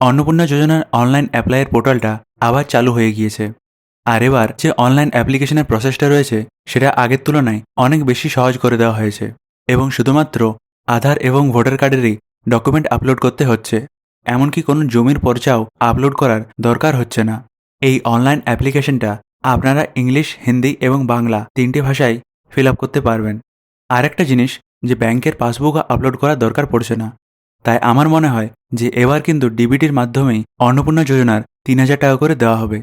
অন্নপূর্ণা যোজনার অনলাইন অ্যাপ্লাইয়ের পোর্টালটা আবার চালু হয়ে গিয়েছে। আর এবার যে অনলাইন অ্যাপ্লিকেশনের প্রসেসটা রয়েছে সেটা আগের তুলনায় অনেক বেশি সহজ করে দেওয়া হয়েছে এবং শুধুমাত্র আধার এবং ভোটার কার্ডেরই ডকুমেন্ট আপলোড করতে হচ্ছে। এমনকি কোনো জমির পর্চাও আপলোড করার দরকার হচ্ছে না। এই অনলাইন অ্যাপ্লিকেশনটা আপনারা ইংলিশ, হিন্দি এবং বাংলা 3টে ভাষায় ফিল আপ করতে পারবেন। আরেকটা জিনিস, যে ব্যাংকের পাসবুকও আপলোড করার দরকার পড়ছে না। তাই আমার মনে হয় যে এবার কিন্তু ডিবিটির মাধ্যমেই অন্নপূর্ণা যোজনার 3,000 টাকা করে দেওয়া হবে।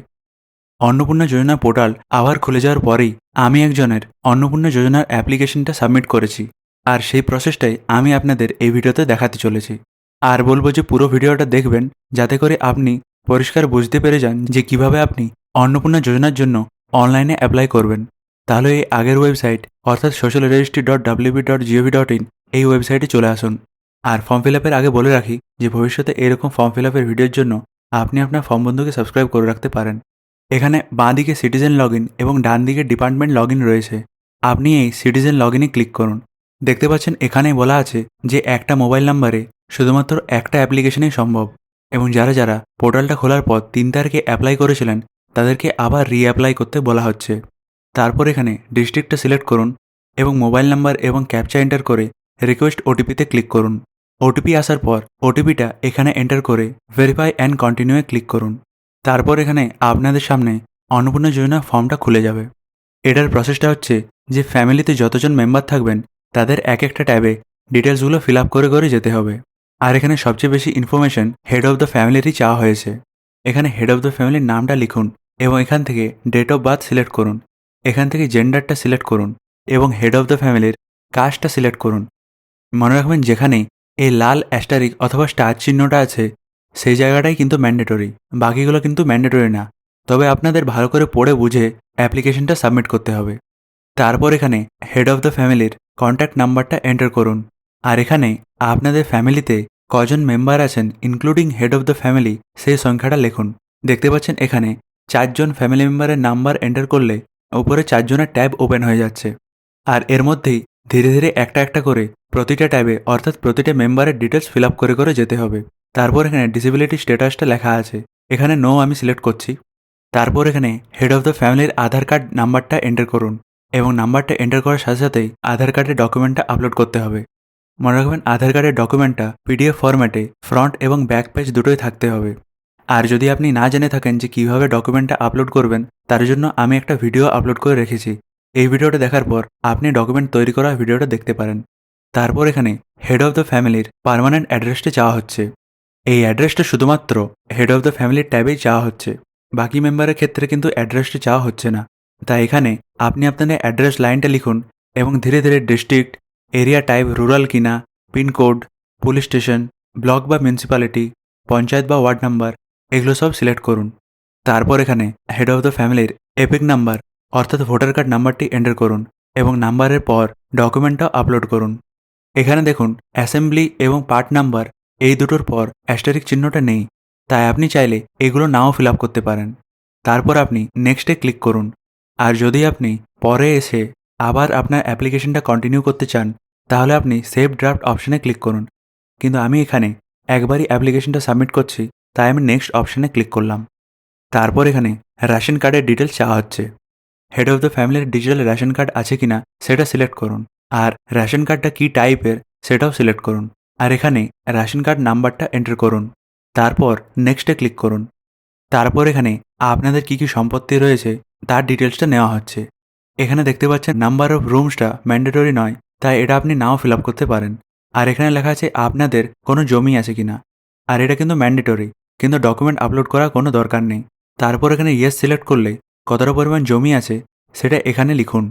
অন্নপূর্ণা যোজনা পোর্টাল আবার খুলে যাওয়ার পরেই আমি একজনের অন্নপূর্ণা যোজনার অ্যাপ্লিকেশনটা সাবমিট করেছি, আর সেই প্রসেসটাই আমি আপনাদের এই ভিডিওতে দেখাতে চলেছি। আর বলবো যে পুরো ভিডিওটা দেখবেন, যাতে করে আপনি পরিষ্কার বুঝতে পেরে যান যে কিভাবে আপনি অন্নপূর্ণা যোজনার জন্য অনলাইনে অ্যাপ্লাই করবেন। তাহলে এই আগের ওয়েবসাইট অর্থাৎ socialregistry.wb.gov.in এই ওয়েবসাইটে চলে আসুন। আর ফর্ম ফিল আপের আগে বলে রাখি যে ভবিষ্যতে এরকম ফর্ম ফিল আপের ভিডিওর জন্য আপনি আপনার ফর্ম বন্ধুকে সাবস্ক্রাইব করে রাখতে পারেন। এখানে বাঁ দিকে সিটিজেন লগইন এবং ডান দিকে ডিপার্টমেন্ট লগইন রয়েছে। আপনি এই সিটিজেন লগইনে ক্লিক করুন। দেখতে পাচ্ছেন এখানেই বলা আছে যে একটা মোবাইল নাম্বারে শুধুমাত্র একটা অ্যাপ্লিকেশনই সম্ভব, এবং যারা যারা পোর্টালটা খোলার পর 3 তারিখে অ্যাপ্লাই করেছিলেন তাদেরকে আবার রিঅ্যাপ্লাই করতে বলা হচ্ছে। তারপর এখানে ডিস্ট্রিক্টটা সিলেক্ট করুন এবং মোবাইল নাম্বার এবং ক্যাপচা এন্টার করে রিকোয়েস্ট ওটিপিতে ক্লিক করুন। ওটিপি আসার পর ওটিপিটা এখানে এন্টার করে ভেরিফাই অ্যান্ড কন্টিনিউয়ে ক্লিক করুন। তারপর এখানে আপনাদের সামনে অন্নপূর্ণা যোজনা ফর্মটা খুলে যাবে। এটার প্রসেসটা হচ্ছে যে ফ্যামিলিতে যতজন মেম্বার থাকবেন তাদের এক একটা ট্যাবে ডিটেলসগুলো ফিল আপ করে করে যেতে হবে। আর এখানে সবচেয়ে বেশি ইনফরমেশন হেড অফ দ্য ফ্যামিলিরই চাওয়া হয়েছে। এখানে হেড অফ দ্য ফ্যামিলির নামটা লিখুন এবং এখান থেকে ডেট অফ বার্থ সিলেক্ট করুন। এখান থেকে জেন্ডারটা সিলেক্ট করুন এবং হেড অফ দ্য ফ্যামিলির কাস্টটা সিলেক্ট করুন। মনে রাখবেন, যেখানেই এই লাল অ্যাস্টারিক অথবা স্টার চিহ্নটা আছে সেই জায়গাটাই কিন্তু ম্যান্ডেটরি, বাকিগুলো কিন্তু ম্যান্ডেটরি না। তবে আপনাদের ভালো করে পড়ে বুঝে অ্যাপ্লিকেশনটা সাবমিট করতে হবে। তারপর এখানে হেড অফ দ্য ফ্যামিলির কন্ট্যাক্ট নাম্বারটা এন্টার করুন। আর এখানে আপনাদের ফ্যামিলিতে কজন মেম্বার আছেন including head of the family সেই সংখ্যাটা লিখুন। দেখতে পাচ্ছেন এখানে 4 জন ফ্যামিলি মেম্বারের নাম্বার এন্টার করলে উপরে 4 জনের ট্যাব ওপেন হয়ে যাচ্ছে। আর এর মধ্যেই ধীরে ধীরে একটা একটা করে প্রতিটা ট্যাবে অর্থাৎ প্রতিটা মেম্বারের ডিটেলস ফিল আপ করে করে যেতে হবে। তারপর এখানে ডিসেবিলিটি স্ট্যাটাসটা লেখা আছে, এখানে নো আমি সিলেক্ট করছি। তারপর এখানে হেড অফ দ্য ফ্যামিলির আধার কার্ড নাম্বারটা এন্টার করুন এবং নাম্বারটা এন্টার করার সাথে সাথেই আধার কার্ডের ডকুমেন্টটা আপলোড করতে হবে। মনে রাখবেন, আধার কার্ডের ডকুমেন্টটা পিডিএফ ফরম্যাটে ফ্রন্ট এবং ব্যাক পেজ দুটোই থাকতে হবে। আর যদি আপনি না জেনে থাকেন যে কিভাবে ডকুমেন্টটা আপলোড করবেন, তার জন্য আমি একটা ভিডিও আপলোড করে রেখেছি। এই ভিডিওটা দেখার পর আপনি ডকুমেন্ট তৈরি করা ভিডিওটা দেখতে পারেন। তারপর এখানে হেড অফ দ্য ফ্যামিলির পার্মানেন্ট অ্যাড্রেসটি চাওয়া হচ্ছে। এই অ্যাড্রেসটা শুধুমাত্র হেড অফ দ্য ফ্যামিলির ট্যাবেই চাওয়া হচ্ছে, বাকি মেম্বারের ক্ষেত্রে কিন্তু অ্যাড্রেসটি চাওয়া হচ্ছে না। তাই এখানে আপনি আপনাদের অ্যাড্রেস লাইনটা লিখুন এবং ধীরে ধীরে ডিস্ট্রিক্ট, এরিয়া টাইপ রুরাল কিনা, পিনকোড, পুলিশ স্টেশন, ব্লক বা মিউনিসিপ্যালিটি, পঞ্চায়েত বা ওয়ার্ড নাম্বার এগুলো সব সিলেক্ট করুন। তারপর এখানে হেড অফ দ্য ফ্যামিলির এপিক নাম্বার অর্থাৎ ভোটার কার্ড নাম্বারটি এন্টার করুন এবং নাম্বারের পর ডকুমেন্টটাও আপলোড করুন। এখানে দেখুন অ্যাসেম্বলি এবং পার্ট নাম্বার এই দুটোর পর অ্যাস্টারিক চিহ্নটা নেই, তাই আপনি চাইলে এগুলো নাও ফিল আপ করতে পারেন। তারপর আপনি নেক্সটে ক্লিক করুন। আর যদি আপনি পরে এসে আবার আপনার অ্যাপ্লিকেশনটা কন্টিনিউ করতে চান তাহলে আপনি সেভ ড্রাফট অপশানে ক্লিক করুন। কিন্তু আমি এখানে একবারই অ্যাপ্লিকেশনটা সাবমিট করছি, তাই আমি নেক্সট অপশানে ক্লিক করলাম। তারপর এখানে রেশন কার্ডের ডিটেলস চাওয়া হচ্ছে। হেড অফ দ্য ফ্যামিলির ডিজিটাল রেশন কার্ড আছে কিনা সেটা সিলেক্ট করুন, আর রেশন কার্ডটা কী টাইপের সেটাও সিলেক্ট করুন। আর এখানে রেশন কার্ড নাম্বারটা এন্টার করুন। তারপর নেক্সটে ক্লিক করুন। তারপর এখানে আপনাদের কী কী সম্পত্তি রয়েছে তার ডিটেলসটা নেওয়া হচ্ছে। এখানে দেখতে পাচ্ছেন নাম্বার অফ রুমসটা ম্যান্ডেটরি নয়, তাই এটা আপনি নাও ফিল আপ করতে পারেন। আর এখানে লেখা আছে আপনাদের কোনো জমি আছে কিনা, আর এটা কিন্তু ম্যান্ডেটরি, কিন্তু ডকুমেন্ট আপলোড করার কোনো দরকার নেই। তারপর এখানে ইয়েস সিলেক্ট করলে কতটা পরিমাণ জমি আছে সেটা এখানে লিখুন।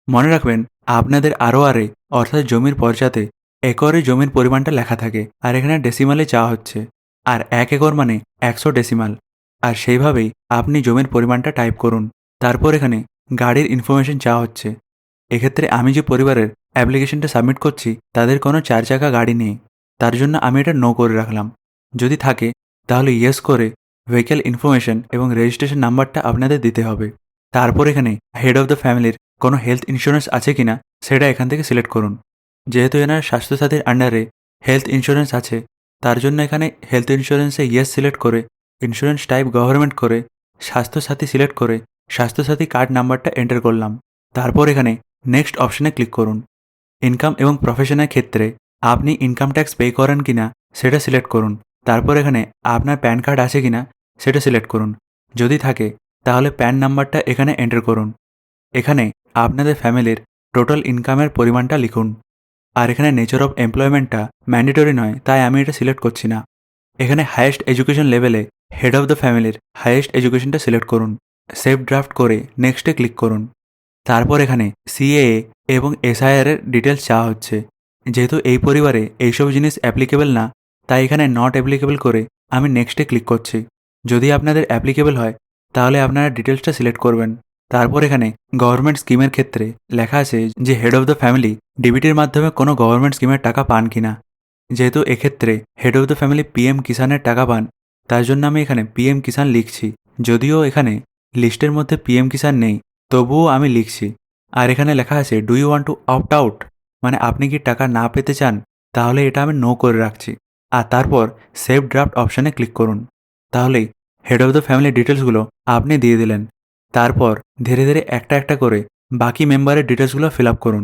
মনে রাখবেন, আপনাদের আরওআরে অর্থাৎ জমির পর্চাতে একরে জমির পরিমাণটা লেখা থাকে, আর এখানে ডেসিমালে চাওয়া হচ্ছে। আর 1 একর মানে 100 ডেসিমাল। আর সেইভাবেই আপনি জমির পরিমাণটা টাইপ করুন। তারপর এখানে গাড়ির ইনফরমেশন চাওয়া হচ্ছে। এক্ষেত্রে আমি যে পরিবারের অ্যাপ্লিকেশনটা সাবমিট করছি তাদের কোনো 4 চাকা গাড়ি নেই, তার জন্য আমি এটা নো করে রাখলাম। যদি থাকে তাহলে ইয়েস করে ভেহিক্যাল ইনফরমেশন এবং রেজিস্ট্রেশন নাম্বারটা আপনাদের দিতে হবে। তারপর এখানে হেড অফ দ্য ফ্যামিলির কোনো হেলথ ইন্স্যুরেন্স আছে কিনা সেটা এখান থেকে সিলেক্ট করুন। যেহেতু এনার স্বাস্থ্যসাথীর আন্ডারে হেলথ ইন্স্যুরেন্স আছে, তার জন্য এখানে হেলথ ইন্স্যুরেন্সে ইয়েস সিলেক্ট করে, ইন্স্যুরেন্স টাইপ গভর্নমেন্ট করে, স্বাস্থ্যসাথী সিলেক্ট করে স্বাস্থ্যসাথী কার্ড নাম্বারটা এন্টার করলাম। তারপর এখানে নেক্সট অপশনে ক্লিক করুন। ইনকাম এবং প্রফেশনের ক্ষেত্রে আপনি ইনকাম ট্যাক্স পে করেন কিনা সেটা সিলেক্ট করুন। তারপর এখানে আপনার প্যান কার্ড আছে কিনা সেটা সিলেক্ট করুন। যদি থাকে তাহলে প্যান নাম্বারটা এখানে এন্টার করুন। এখানে আপনাদের ফ্যামিলির টোটাল ইনকামের পরিমাণটা লিখুন। আর এখানে নেচার অফ এমপ্লয়মেন্টটা ম্যান্ডেটরি নয়, তাই আমি এটা সিলেক্ট করছি না। এখানে হাইয়েস্ট এডুকেশন লেভেলে হেড অফ দ্য ফ্যামিলির হাইয়েস্ট এডুকেশনটা সিলেক্ট করুন। সেভ ড্রাফট করে নেক্সটে ক্লিক করুন। তারপর এখানে সিএএ এবং এসআইআর এর ডিটেলস চাওয়া হচ্ছে। যেহেতু এই পরিবারে এইসব জিনিস অ্যাপ্লিকেবল না, তাই এখানে নট অ্যাপ্লিকেবল করে আমি নেক্সটে ক্লিক করছি। যদি আপনাদের অ্যাপ্লিকেবল হয় তাহলে আপনারা ডিটেলসটা সিলেক্ট করবেন। তারপর এখানে গভর্নমেন্ট স্কিমের ক্ষেত্রে লেখা আছে যে হেড অফ দ্য ফ্যামিলি ডিবিটির মাধ্যমে কোনো গভর্নমেন্ট স্কিমের টাকা পান কিনা। যেহেতু এক্ষেত্রে head of the family PM কিষানের টাকা পান, তার জন্য আমি এখানে পিএম কিষান লিখছি। যদিও এখানে লিস্টের মধ্যে পিএম কিষান নেই, তবুও আমি লিখছি। আর এখানে লেখা আছে do you want to opt out, মানে আপনি কি টাকা না পেতে চান, তাহলে এটা আমি নো করে রাখছি। আর তারপর সেভ ড্রাফট অপশানে ক্লিক করুন। তাহলেই হেড অফ দ্য ফ্যামিলি ডিটেলসগুলো আপনি দিয়ে দিলেন। তারপর ধীরে ধীরে একটা একটা করে বাকি মেম্বারের ডিটেলসগুলো ফিল আপ করুন।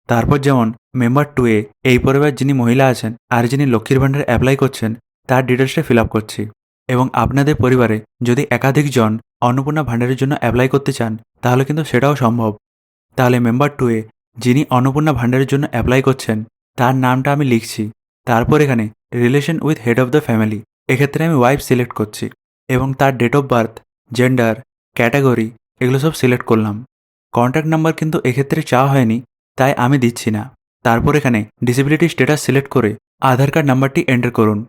তারপর যেমন মেম্বার 2-এ এই পরিবার যিনি মহিলা আছেন আর যিনি লক্ষ্মীর ভাণ্ডার অ্যাপ্লাই করছেন তার ডিটেলসটা ফিল আপ করছি। এবং আপনাদের পরিবারে যদি একাধিক জন অন্নপূর্ণা ভাণ্ডারের জন্য অ্যাপ্লাই করতে চান তাহলে কিন্তু সেটাও সম্ভব। তাহলে মেম্বার 2-এ যিনি অন্নপূর্ণা ভাণ্ডারের জন্য অ্যাপ্লাই করছেন তার নামটা আমি লিখছি। তারপর এখানে relation with head of the family, এক্ষেত্রে আমি ওয়াইফ সিলেক্ট করছি এবং তার date of birth, gender, category এগুলো সব সিলেক্ট করলাম। কন্ট্যাক্ট নাম্বার কিন্তু এক্ষেত্রে চাওয়া হয়নি, তাই আমি দিচ্ছি না। তারপর এখানে ডিসেবিলিটি স্ট্যাটাস সিলেক্ট করে আধার কার্ড নাম্বারটি এন্টার করুন।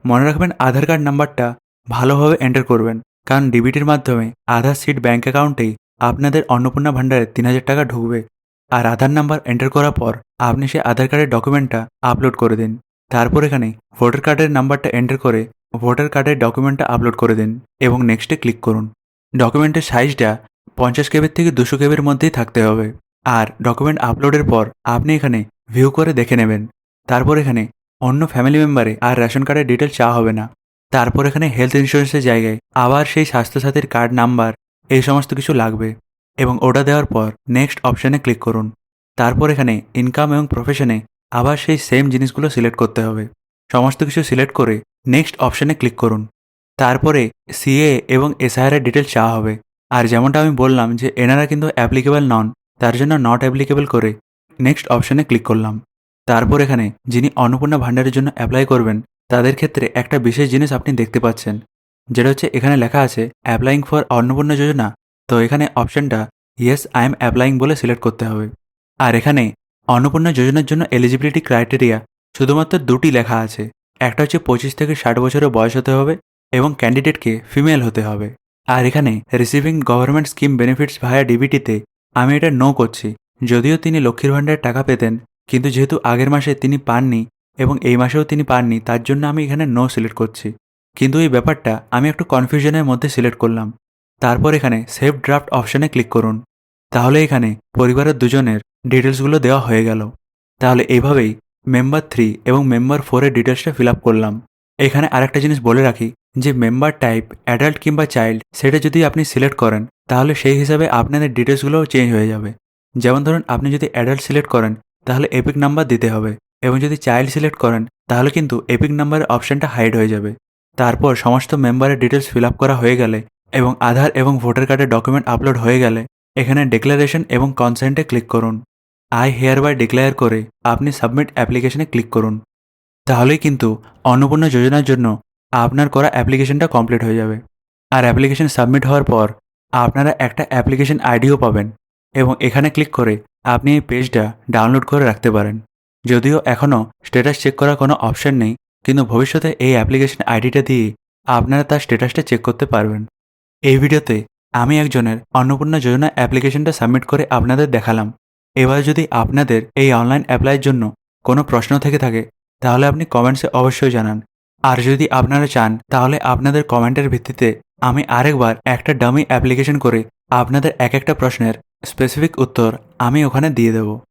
মনে রাখবেন আধার কার্ড নাম্বারটা ভালোভাবে এন্টার করবেন, কারণ ডিবিটির মাধ্যমে আধার সিট ব্যাঙ্ক অ্যাকাউন্টেই আপনাদের অন্নপূর্ণা ভাণ্ডারে 3000 টাকা ঢুকবে। আর আধার নাম্বার এন্টার করার পর আপনি সেই আধার কার্ডের ডকুমেন্টটা আপলোড করে দিন। তারপর এখানে ভোটার কার্ডের নাম্বারটা এন্টার করে ভোটার কার্ডের ডকুমেন্টটা আপলোড করে দিন এবং নেক্সটে ক্লিক করুন। ডকুমেন্টের সাইজটা 50 কেবির থেকে 200 কেবির মধ্যেই থাকতে হবে। আর ডকুমেন্ট আপলোডের পর আপনি এখানে ভিউ করে দেখে নেবেন। তারপর এখানে অন্য ফ্যামিলি মেম্বারে আর রেশন কার্ডের ডিটেল চাওয়া হবে না। তারপর এখানে হেলথ ইন্স্যুরেন্সের জায়গায় আবার সেই স্বাস্থ্যসাথীর কার্ড নাম্বার এই সমস্ত কিছু লাগবে এবং ওটা দেওয়ার পর নেক্সট অপশানে ক্লিক করুন। তারপর এখানে ইনকাম এবং প্রফেশনে আবার সেই সেম জিনিসগুলো সিলেক্ট করতে হবে। সমস্ত কিছু সিলেক্ট করে নেক্সট অপশানে ক্লিক করুন। তারপরে সিএ এবং এসআইআর এর ডিটেল চাওয়া হবে। আর যেমনটা আমি বললাম যে এনারা কিন্তু অ্যাপ্লিকেবল নন, তার জন্য নট অ্যাপ্লিকেবল করে নেক্সট অপশানে ক্লিক করলাম। তারপর এখানে যিনি অন্নপূর্ণা ভাণ্ডারের জন্য অ্যাপ্লাই করবেন তাদের ক্ষেত্রে একটা বিশেষ জিনিস আপনি দেখতে পাচ্ছেন, যেটা হচ্ছে এখানে লেখা আছে অ্যাপ্লাইং ফর অন্নপূর্ণা যোজনা। তো এখানে অপশানটা ইয়েস আই এম অ্যাপ্লাইং বলে সিলেক্ট করতে হবে। আর এখানে অন্নপূর্ণা যোজনার জন্য এলিজিবিলিটি ক্রাইটেরিয়া শুধুমাত্র 2টি লেখা আছে। একটা হচ্ছে 25 থেকে 60 বছরের বয়স হতে হবে এবং ক্যান্ডিডেটকে ফিমেল হতে হবে। আর এখানে রিসিভিং গভর্নমেন্ট স্কিম বেনিফিটস ভায়া ডিবিটিতে আমি এটা নো করছি। যদিও তিনি লক্ষ্মীর ভাণ্ডারের টাকা পেতেন, কিন্তু যেহেতু আগের মাসে তিনি পাননি এবং এই মাসেও তিনি পাননি, তার জন্য আমি এখানে নো সিলেক্ট করছি। কিন্তু এই ব্যাপারটা আমি একটু কনফিউশনের মধ্যে সিলেক্ট করলাম। তারপর এখানে সেভ ড্রাফট অপশানে ক্লিক করুন। তাহলে এখানে পরিবারের দুজনের ডিটেলসগুলো দেওয়া হয়ে গেল। তাহলে এইভাবেই মেম্বার 3 এবং মেম্বার 4-এর ডিটেলসটা ফিল আপ করলাম। এখানে আরেকটা জিনিস বলে রাখি যে মেম্বার টাইপ অ্যাডাল্ট কিংবা চাইল্ড সেটা যদি আপনি সিলেক্ট করেন তাহলে সেই হিসাবে আপনাদের ডিটেলসগুলোও চেঞ্জ হয়ে যাবে। যেমন ধরুন আপনি যদি অ্যাডাল্ট সিলেক্ট করেন তাহলে এপিক নাম্বার দিতে হবে এবং যদি চাইল্ড সিলেক্ট করেন তাহলে কিন্তু এপিক নাম্বারের অপশানটা হাইড হয়ে যাবে। তারপর সমস্ত মেম্বারের ডিটেলস ফিল আপ করা হয়ে গেলে এবং আধার এবং ভোটার কার্ডের ডকুমেন্ট আপলোড হয়ে গেলে এখানে ডিক্লারেশন এবং কনসেন্টে ক্লিক করুন। আই হেয়ার বাই ডিক্লেয়ার করে আপনি সাবমিট অ্যাপ্লিকেশনে ক্লিক করুন। তাহলেই কিন্তু অন্নপূর্ণা যোজনার জন্য আপনার করা অ্যাপ্লিকেশনটা কমপ্লিট হয়ে যাবে। আর অ্যাপ্লিকেশন সাবমিট হওয়ার পর আপনারা একটা অ্যাপ্লিকেশন আইডিও পাবেন এবং এখানে ক্লিক করে আপনি এই পেজটা ডাউনলোড করে রাখতে পারেন। যদিও এখনও স্ট্যাটাস চেক করার কোনো অপশান নেই, কিন্তু ভবিষ্যতে এই অ্যাপ্লিকেশন আইডিটা দিয়ে আপনারা তার স্ট্যাটাসটা চেক করতে পারবেন। এই ভিডিওতে আমি একজনের অন্নপূর্ণা যোজনা অ্যাপ্লিকেশনটা সাবমিট করে আপনাদের দেখালাম। এবার যদি আপনাদের এই অনলাইন অ্যাপ্লাইয়ের জন্য কোনো প্রশ্ন থেকে থাকে তাহলে আপনি কমেন্টসে অবশ্যই জানান। আর যদি আপনারা চান তাহলে আপনাদের কমেন্টের ভিত্তিতে আমি আরেকবার একটা ডামি অ্যাপ্লিকেশন করে আপনাদের এক একটা প্রশ্নের স্পেসিফিক উত্তর আমি ওখানে দিয়ে দেব।